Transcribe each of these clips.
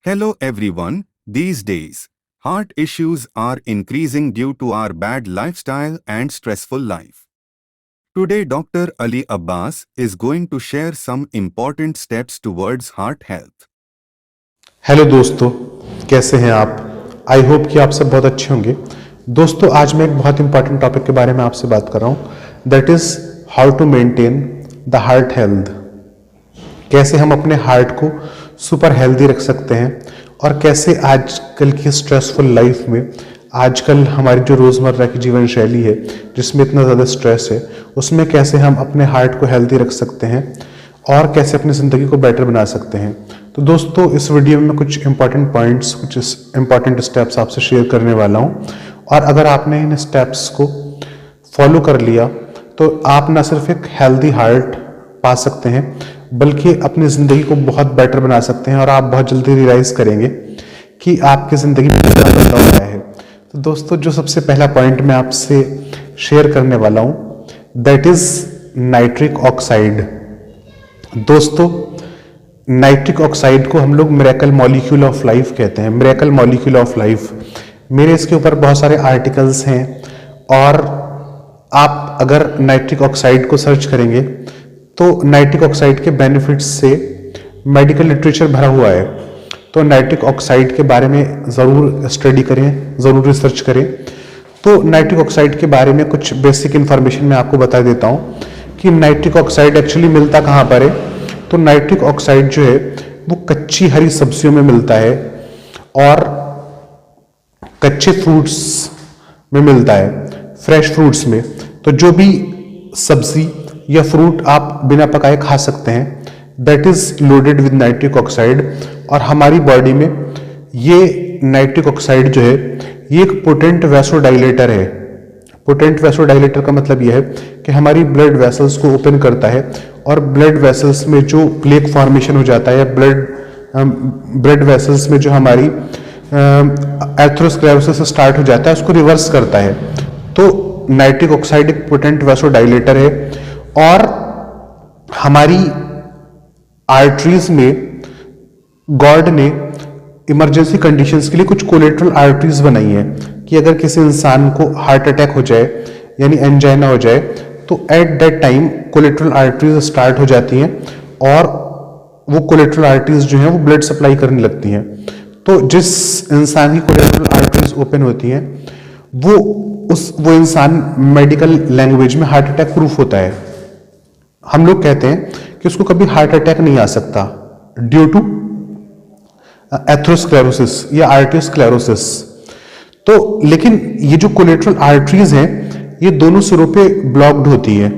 Hello everyone. These days, heart issues are increasing due to our bad lifestyle and stressful life. Today, Dr. Ali Abbas is going to share some important steps towards heart health. Hello दोस्तों, कैसे हैं आप? I hope कि आप सब बहुत अच्छे होंगे। दोस्तों, आज मैं एक बहुत इंपॉर्टेंट टॉपिक के बारे में आपसे बात कर रहा हूँ, that is how to maintain the heart health. कैसे हम अपने हार्ट को सुपर हेल्दी रख सकते हैं और कैसे आजकल की स्ट्रेसफुल लाइफ में, आजकल हमारी जो रोज़मर्रा की जीवन शैली है जिसमें इतना ज़्यादा स्ट्रेस है, उसमें कैसे हम अपने हार्ट को हेल्दी रख सकते हैं और कैसे अपनी ज़िंदगी को बेटर बना सकते हैं। तो दोस्तों, इस वीडियो में मैं कुछ इंपॉर्टेंट पॉइंट्स, कुछ इंपॉर्टेंट स्टेप्स आपसे शेयर करने वाला हूँ, और अगर आपने इन स्टेप्स को फॉलो कर लिया तो आप ना सिर्फ एक हेल्दी हार्ट पा सकते हैं बल्कि अपनी ज़िंदगी को बहुत बेटर बना सकते हैं, और आप बहुत जल्दी रियलाइज़ करेंगे कि आपकी ज़िंदगी में कितना बदलाव आया है। तो दोस्तों, जो सबसे पहला पॉइंट मैं आपसे शेयर करने वाला हूँ, दैट इज़ नाइट्रिक ऑक्साइड। दोस्तों, नाइट्रिक ऑक्साइड को हम लोग मिरेकल मॉलिक्यूल ऑफ लाइफ कहते हैं। मिरेकल मॉलिक्यूल ऑफ लाइफ, मेरे इसके ऊपर बहुत सारे आर्टिकल्स हैं, और आप अगर नाइट्रिक ऑक्साइड को सर्च करेंगे तो नाइट्रिक ऑक्साइड के बेनिफिट्स से मेडिकल लिटरेचर भरा हुआ है। तो नाइट्रिक ऑक्साइड के बारे में ज़रूर स्टडी करें, ज़रूर रिसर्च करें। तो नाइट्रिक ऑक्साइड के बारे में कुछ बेसिक इन्फॉर्मेशन मैं आपको बता देता हूँ कि नाइट्रिक ऑक्साइड एक्चुअली मिलता कहाँ पर है। तो नाइट्रिक ऑक्साइड जो है वो कच्ची हरी सब्जियों में मिलता है और कच्चे फ्रूट्स में मिलता है, फ्रेश फ्रूट्स में। तो जो भी सब्जी या फ्रूट आप बिना पकाए खा सकते हैं, that is loaded with nitric oxide. और हमारी बॉडी में ये नाइट्रिक ऑक्साइड जो है ये एक पोटेंट वैसोडाइलेटर है। पोटेंट वैसोडाइलेटर का मतलब यह है कि हमारी ब्लड वेसल्स को ओपन करता है, और ब्लड वेसल्स में जो प्लेक फॉर्मेशन हो जाता है, ब्लड वेसल्स में जो हमारी एथेरोस्क्लेरोसिस स्टार्ट हो जाता है उसको रिवर्स करता है। तो नाइट्रिक ऑक्साइड एक पोटेंट वैसोडाइलेटर है, और हमारी आर्टरीज में गॉड ने इमरजेंसी कंडीशंस के लिए कुछ कोलेट्रल आर्टरीज बनाई है कि अगर किसी इंसान को हार्ट अटैक हो जाए यानी एंजाइना हो जाए तो at that time collateral arteries start हो जाती हैं, और वो कोलेट्रल आर्टरीज जो हैं वो ब्लड सप्लाई करने लगती हैं। तो जिस इंसान की कोलेट्रल आर्टरीज ओपन होती हैं वो इंसान मेडिकल लैंग्वेज में हार्ट अटैक प्रूफ होता है। हम लोग कहते हैं कि उसको कभी हार्ट अटैक नहीं आ सकता ड्यू टू एथेरोस्क्लेरोसिस या आर्टियोस्क्लेरोसिस। तो लेकिन ये जो कोलेट्रल आर्टरीज हैं ये दोनों सिरों पे ब्लॉक्ड होती है।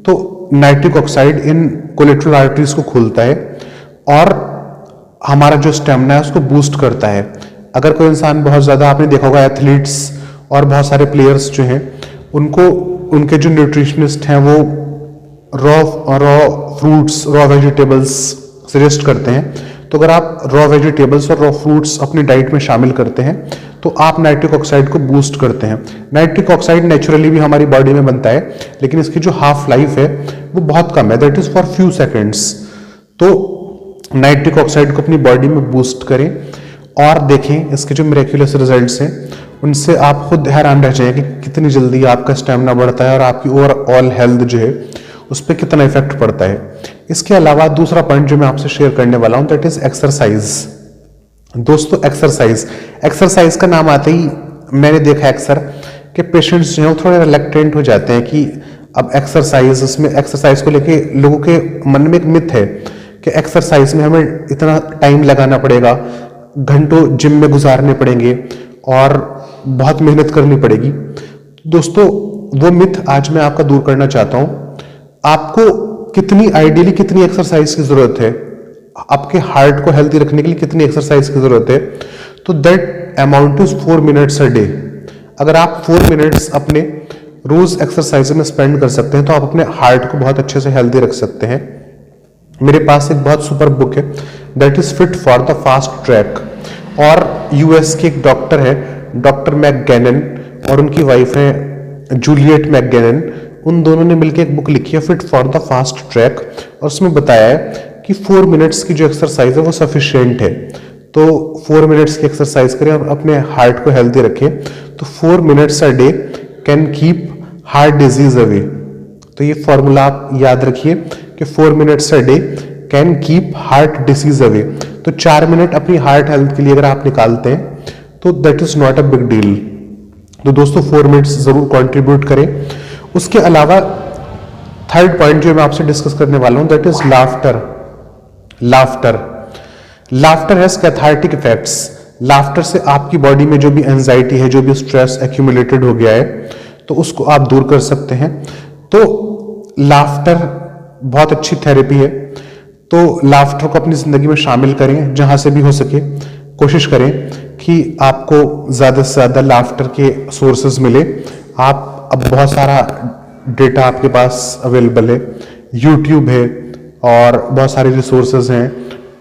तो नाइट्रिक ऑक्साइड इन कोलेट्रल आर्टरीज को खोलता है और हमारा जो स्टेमिना है उसको बूस्ट करता है। अगर कोई इंसान बहुत ज़्यादा, आपने देखा होगा एथलीट्स और बहुत सारे प्लेयर्स जो हैं उनको उनके जो न्यूट्रिशनिस्ट हैं वो raw fruits, raw vegetables suggest करते हैं। तो अगर आप रॉ वेजिटेबल्स और रॉ फ्रूट्स अपनी डाइट में शामिल करते हैं तो आप नाइट्रिक ऑक्साइड को बूस्ट करते हैं। नाइट्रिक ऑक्साइड नेचुरली भी हमारी बॉडी में बनता है, लेकिन इसकी जो हाफ लाइफ है वो बहुत कम है, that is for few seconds. तो नाइट्रिक ऑक्साइड को अपनी बॉडी में बूस्ट करें और देखें इसके जो मिरेक्युलस रिजल्ट्स हैं उनसे आप खुद हैरान रह जाएंगे कि कितनी जल्दी आपका स्टेमिना बढ़ता है और आपकी ओवरऑल हेल्थ जो है उस पर कितना इफेक्ट पड़ता है। इसके अलावा दूसरा पॉइंट जो मैं आपसे शेयर करने वाला हूं, दैट इज एक्सरसाइज। दोस्तों, एक्सरसाइज का नाम आते ही मैंने देखा अक्सर कि पेशेंट्स जो हैं वो थोड़े रिलैक्टेंट हो जाते हैं कि अब एक्सरसाइज को लेके लोगों के मन में एक मिथ है कि एक्सरसाइज में हमें इतना टाइम लगाना पड़ेगा, घंटों जिम में गुजारने पड़ेंगे और बहुत मेहनत करनी पड़ेगी। दोस्तों, वो मिथ आज मैं आपका दूर करना चाहता हूं। आपको आइडियली कितनी एक्सरसाइज की जरूरत है, आपके हार्ट को हेल्दी रखने के लिए कितनी एक्सरसाइज की जरूरत है, तो that amount is 4 minutes a day. अगर आप 4 मिनट्स अपने रोज एक्सरसाइज में स्पेंड कर सकते हैं तो आप अपने हार्ट को बहुत अच्छे से हेल्दी रख सकते हैं। मेरे पास एक बहुत सुपर बुक है, that is fit for the fast track, और यूएस के एक डॉक्टर है, डॉक्टर मैकगेनन, और उनकी वाइफ है जूलियट मैकगेनन। उन दोनों ने मिलकर एक बुक लिखी है fit for the fast track, और उसमें बताया है कि 4 मिनट्स की जो एक्सरसाइज है वो सफिशिएंट है। तो 4 मिनट्स की एक्सरसाइज करें और अपने हार्ट को हेल्दी रखें। तो 4 minutes a day can keep heart disease away. तो ये फॉर्मूला आप याद रखिए कि 4 minutes a day can keep heart disease away. तो 4 मिनट अपनी हार्ट हेल्थ के लिए अगर आप निकालते हैं तो that is not a big deal. तो दोस्तों 4 मिनट्स जरूर कंट्रीब्यूट करें। उसके अलावा थर्ड पॉइंट जो मैं आपसे डिस्कस करने वाला हूं that is laughter. Laughter has cathartic effects. Laughter से आपकी बॉडी में जो भी एंजाइटी है, जो भी स्ट्रेस एक्यूमुलेटेड हो गया है, तो उसको आप दूर कर सकते हैं। तो लाफ्टर बहुत अच्छी थेरेपी है। तो लाफ्टर को अपनी जिंदगी में शामिल करें, जहां से भी हो सके कोशिश करें कि आपको ज्यादा से ज्यादा लाफ्टर के सोर्सेज मिले। आप अब बहुत सारा डेटा आपके पास अवेलेबल है, यूट्यूब है और बहुत सारे रिसोर्सेज हैं।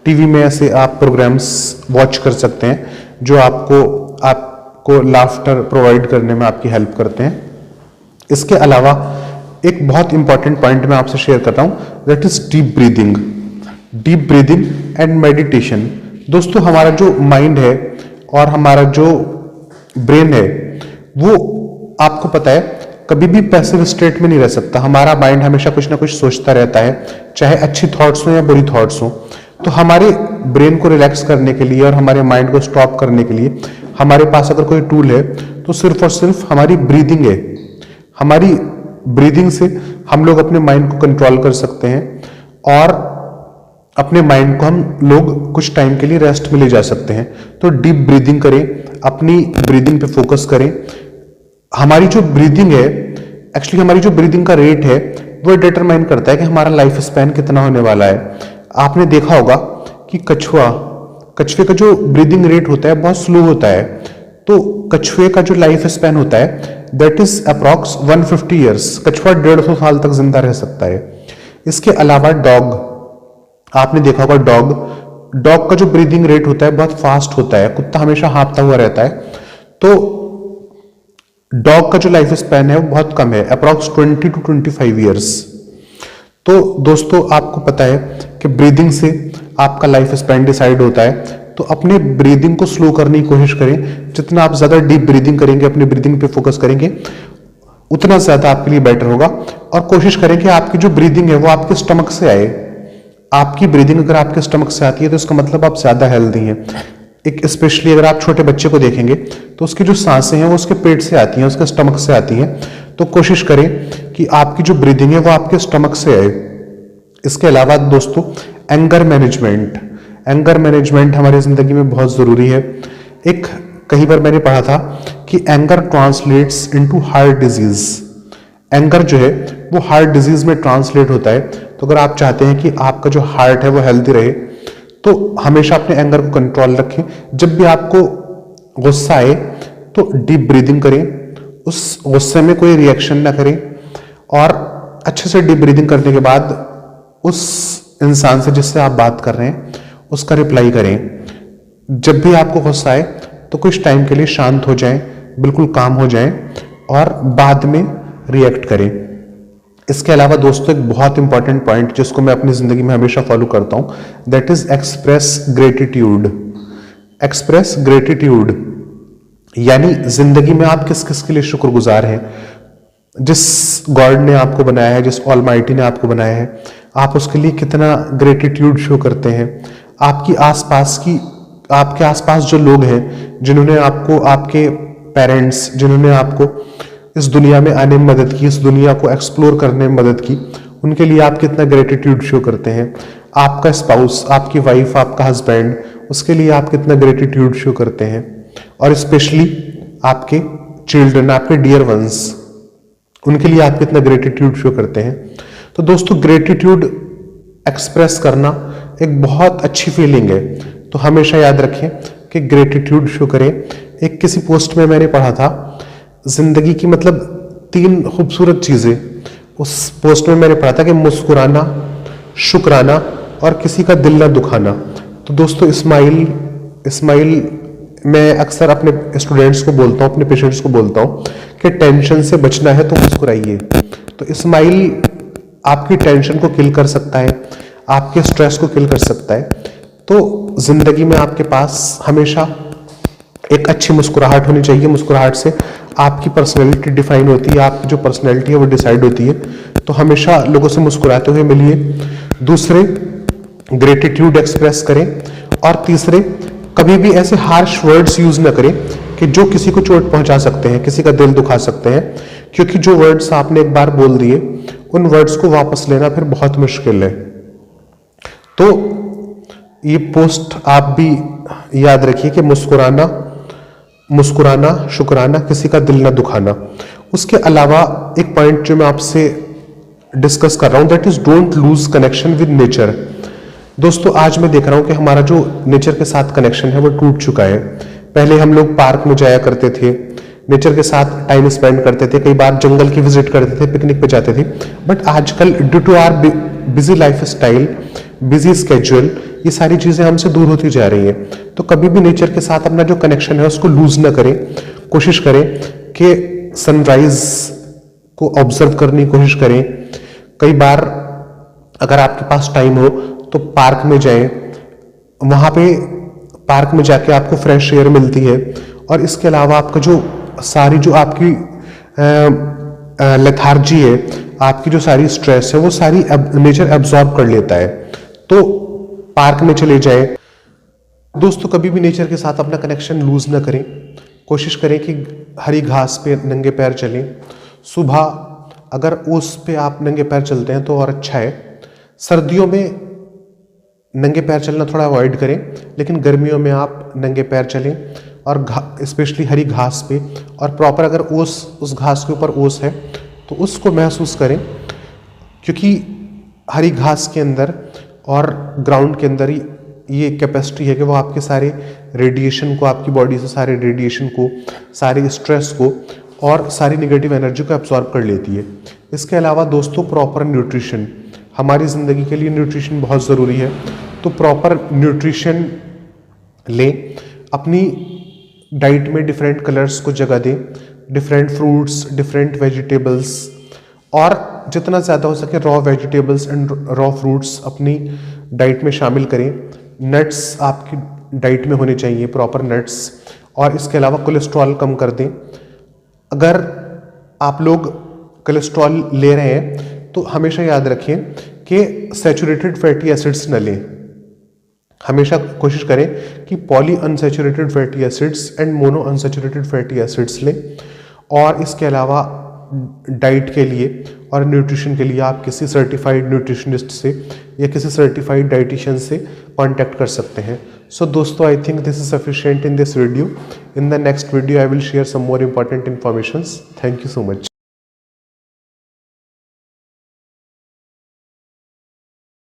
टीवी में ऐसे आप प्रोग्राम्स वॉच कर सकते हैं जो आपको लाफ्टर प्रोवाइड करने में आपकी हेल्प करते हैं। इसके अलावा एक बहुत इंपॉर्टेंट पॉइंट मैं आपसे शेयर कर रहा हूं that is deep breathing and meditation. दोस्तों हमारा जो माइंड है और हमारा जो ब्रेन है वो आपको पता है कभी भी पैसिव स्टेट में नहीं रह सकता। हमारा माइंड हमेशा कुछ ना कुछ सोचता रहता है, चाहे अच्छी थॉट्स हो या बुरी थॉट्स हो। तो हमारे ब्रेन को रिलैक्स करने के लिए और हमारे माइंड को स्टॉप करने के लिए हमारे पास अगर कोई टूल है तो सिर्फ और सिर्फ हमारी ब्रीदिंग है। हमारी ब्रीदिंग से हम लोग अपने माइंड को कंट्रोल कर सकते हैं और अपने माइंड को हम लोग कुछ टाइम के लिए रेस्ट में ले जा सकते हैं। तो डीप ब्रीदिंग करें, अपनी ब्रीदिंग पे फोकस करें। हमारी जो ब्रीदिंग है, एक्चुअली हमारी जो ब्रीदिंग का रेट है वो डिटरमाइन करता है कि हमारा लाइफ स्पैन कितना होने वाला है। आपने देखा होगा कि कछुए का जो ब्रीदिंग रेट होता है बहुत स्लो होता है। तो कछुए का जो लाइफ स्पैन होता है दैट इज अप्रॉक्स 150 ईयर्स। कछुआ 150 साल तक जिंदा रह सकता है। इसके अलावा डॉग, आपने देखा होगा डॉग का जो ब्रीदिंग रेट होता है बहुत फास्ट होता है। कुत्ता हमेशा हाँफता हुआ रहता है। तो डॉग का जो लाइफ स्पैन है वो बहुत कम है, अप्रॉक्स 20 to 25 ईयर्स। तो दोस्तों आपको पता है कि ब्रीदिंग से आपका लाइफ स्पैन डिसाइड होता है। तो अपने ब्रीदिंग को स्लो करने की कोशिश करें। जितना आप ज्यादा डीप ब्रीदिंग करेंगे, अपनी ब्रीदिंग पे फोकस करेंगे, उतना ज्यादा आपके लिए बेटर होगा। और कोशिश करें कि आपकी जो ब्रीदिंग है वो आपके स्टमक से आए। आपकी ब्रीदिंग अगर आपके स्टमक से आती है तो इसका मतलब आप ज्यादा हेल्दी हैं। एक स्पेशली अगर आप छोटे बच्चे को देखेंगे तो उसकी जो सांसें हैं वो उसके पेट से आती हैं, उसके स्टमक से आती हैं। तो कोशिश करें कि आपकी जो ब्रीदिंग है वो आपके स्टमक से आए। इसके अलावा दोस्तों एंगर मैनेजमेंट हमारी जिंदगी में बहुत जरूरी है। कहीं पर मैंने पढ़ा था कि anger translates into heart disease. Anger जो है वो हार्ट डिजीज में ट्रांसलेट होता है। तो अगर आप चाहते हैं कि आपका जो हार्ट है वो हेल्दी रहे तो हमेशा अपने एंगर को कंट्रोल रखें। जब भी आपको गुस्सा आए तो डीप ब्रीदिंग करें, उस गुस्से में कोई रिएक्शन ना करें और अच्छे से डीप ब्रीदिंग करने के बाद उस इंसान से जिससे आप बात कर रहे हैं उसका रिप्लाई करें। जब भी आपको गुस्सा आए तो कुछ टाइम के लिए शांत हो जाएं, बिल्कुल काम हो जाएं और बाद में रिएक्ट करें। इसके अलावा दोस्तों एक बहुत इंपॉर्टेंट पॉइंट जिसको मैं अपनी जिंदगी में हमेशा फॉलो करता हूं दैट इज एक्सप्रेस ग्रेटिट्यूड। यानी जिंदगी में आप किस किस के लिए शुक्रगुजार हैं। जिस गॉड ने आपको बनाया है, जिस ऑलमाइटी ने आपको बनाया है, आप उसके लिए कितना ग्रेटिट्यूड शो करते हैं। आपके आसपास जो लोग हैं जिन्होंने आपको, आपके पेरेंट्स जिन्होंने आपको इस दुनिया में आने में मदद की, इस दुनिया को एक्सप्लोर करने में मदद की, उनके लिए आप कितना ग्रेटिट्यूड शो करते हैं। आपका स्पाउस, आपकी वाइफ, आपका हस्बैंड, उसके लिए आप कितना ग्रेटिट्यूड शो करते हैं। और स्पेशली आपके चिल्ड्रन, आपके डियर वंस, उनके लिए आप कितना ग्रेटिट्यूड शो करते हैं। तो दोस्तों ग्रेटिट्यूड एक्सप्रेस करना एक बहुत अच्छी फीलिंग है। तो हमेशा याद रखें कि ग्रेटिट्यूड शो करें। एक किसी पोस्ट में मैंने पढ़ा था जिंदगी की मतलब 3 खूबसूरत चीजें। उस पोस्ट में मैंने पढ़ा था कि मुस्कुराना, शुक्राना और किसी का दिल ना दुखाना। तो दोस्तों इस्माइल मैं अक्सर अपने स्टूडेंट्स को बोलता हूँ, अपने पेशेंट्स को बोलता हूँ कि टेंशन से बचना है तो मुस्कुराइए। तो इस्माइल आपकी टेंशन को किल कर सकता है, आपके स्ट्रेस को किल कर सकता है। तो तो जिंदगी में आपके पास हमेशा एक अच्छी मुस्कुराहट होनी चाहिए। मुस्कुराहट से आपकी पर्सनैलिटी डिफाइन होती है, आपकी जो पर्सनैलिटी है वो डिसाइड होती है। तो हमेशा लोगों से मुस्कुराते हुए मिलिए। दूसरे, ग्रेटिट्यूड एक्सप्रेस करें। और तीसरे, कभी भी ऐसे हार्श वर्ड्स यूज ना करें कि जो किसी को चोट पहुंचा सकते हैं, किसी का दिल दुखा सकते हैं, क्योंकि जो वर्ड्स आपने एक बार बोल दिए उन वर्ड्स को वापस लेना फिर बहुत मुश्किल है। तो ये पोस्ट आप भी याद रखिए कि मुस्कुराना, मुस्कुराना, शुक्राना, किसी का दिल ना दुखाना। उसके अलावा एक पॉइंट जो मैं आपसे डिस्कस कर रहा हूं, that is don't lose connection with nature. दोस्तों आज मैं देख रहा हूं कि हमारा जो नेचर के साथ कनेक्शन है वो टूट चुका है। पहले हम लोग पार्क में जाया करते थे, नेचर के साथ टाइम स्पेंड करते थे, कई बार जंगल की विजिट करते थे, पिकनिक पे जाते थे। बट आजकल due to our busy lifestyle, busy schedule, ये सारी चीजें हमसे दूर होती जा रही हैं। तो कभी भी नेचर के साथ अपना जो कनेक्शन है उसको लूज ना करें। कोशिश करें कि सनराइज को ऑब्जर्व करने की कोशिश करें। कई बार अगर आपके पास टाइम हो तो पार्क में जाएं, वहां पे पार्क में जाके आपको फ्रेश एयर मिलती है। और इसके अलावा आपका जो सारी जो आपकी लेथार्जी है, आपकी जो सारी स्ट्रेस है, वो सारी नेचर एब्जॉर्ब कर लेता है। तो पार्क में चले जाएं। दोस्तों कभी भी नेचर के साथ अपना कनेक्शन लूज ना करें। कोशिश करें कि हरी घास पे नंगे पैर चलें। सुबह अगर ओस पे आप नंगे पैर चलते हैं तो और अच्छा है। सर्दियों में नंगे पैर चलना थोड़ा अवॉइड करें, लेकिन गर्मियों में आप नंगे पैर चलें और स्पेशली हरी घास पे। और प्रॉपर अगर ओस, उस घास के ऊपर ओस है तो उसको महसूस करें, क्योंकि हरी घास के अंदर और ग्राउंड के अंदर ये कैपेसिटी है कि वो आपके सारे रेडिएशन को, आपकी बॉडी से सारे रेडिएशन को, सारे स्ट्रेस को और सारी नेगेटिव एनर्जी को एब्जॉर्ब कर लेती है। इसके अलावा दोस्तों प्रॉपर न्यूट्रिशन, हमारी ज़िंदगी के लिए न्यूट्रिशन बहुत ज़रूरी है। तो प्रॉपर न्यूट्रिशन लें। अपनी डाइट में डिफरेंट कलर्स को जगह दें, डिफरेंट फ्रूट्स, डिफरेंट वेजिटेबल्स, और जितना ज़्यादा हो सके raw vegetables and raw fruits अपनी डाइट में शामिल करें। नट्स आपकी डाइट में होने चाहिए, प्रॉपर नट्स। और इसके अलावा कोलेस्ट्रॉल कम कर दें। अगर आप लोग कोलेस्ट्रॉल ले रहे हैं तो हमेशा याद रखें कि सैचुरेटेड फैटी एसिड्स न लें। हमेशा कोशिश करें कि poly unsaturated fatty acids and mono unsaturated fatty acids लें। और इसके अलावा डाइट के लिए और न्यूट्रिशन के लिए आप किसी सर्टिफाइड न्यूट्रिशनिस्ट से या किसी सर्टिफाइड डाइटिशियन से कांटेक्ट कर सकते हैं। सो दोस्तों, I think this is sufficient in this video. In the next video I will share some more important informations. Thank you so much.